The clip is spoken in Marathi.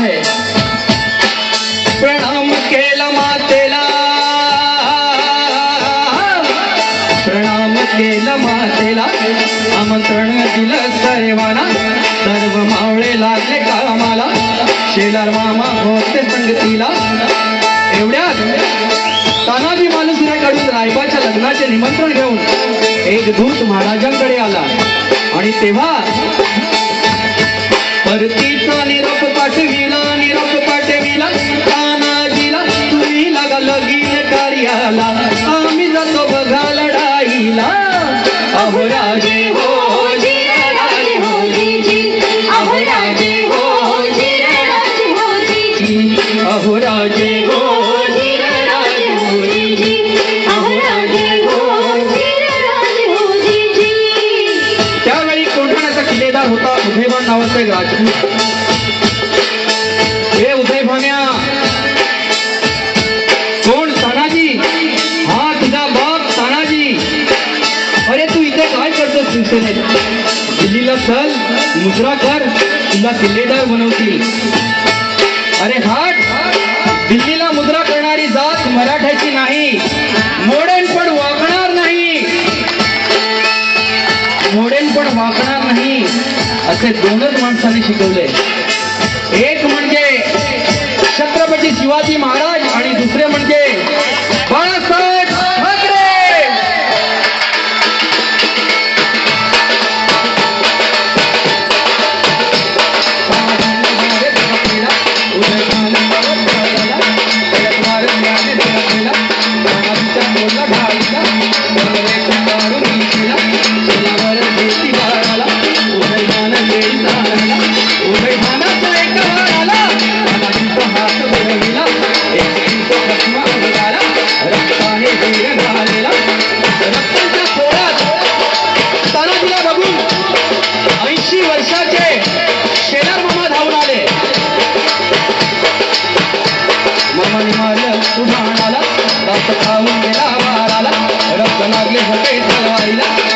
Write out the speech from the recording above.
आहे. प्रणाम केला मातेला, प्रणाम केला मातेला, आमंत्रण दिलं सर्वांना, सर्व मावळे लागले कामाला, शेलार मामा होते संगतीला. एवढ्यात तानाजी मालुसरेकडून रायबाच्या लग्नाचे निमंत्रण घेऊन एक दूत महाराजांकडे आला आणि तेव्हा परतीचा निरोप पाठविला, निरोप पाठविला तानाजीला, तुम्ही लागा लगीन कार्याला, आम्ही जातो बघा लढाईला. अहो राजे हो राजे हो जी, अहो राजे हो राजे हो जी, अहो राजे हो राजे हो जी, अहो राजे हो जी. त्यावेळी कोंढाण्याचा किल्लेदार होता उदयभान नावाचा एक राजपूत. हे उदयभान्या, कोण? तानाजी. हा तुझा बाप तानाजी. अरे तू इथे काय करतोस शिवसेनेत? दिल्लीला चल, मुजरा कर, तुला किल्लेदार बनवतील. अरे हाट, दिल्लीला मुजरा करणारी जात मराठ्याची नाही, मोडेन पण वाकणार नाही, मोडेन पण वाकणार नाही असे दोनच माणसांनी शिकवले. एक म्हणजे छत्रपती शिवाजी महाराज आणि दुसरे म्हणजे बाळासाहेब ठाकरे. तानाजीला बघून 80 वर्षाचे शेलार मामा धावून आले. मामाने मारलं तुझ्या आणाला, रक्त खाऊन गेला वाराला, रक्त लागले झटे तलवारीला.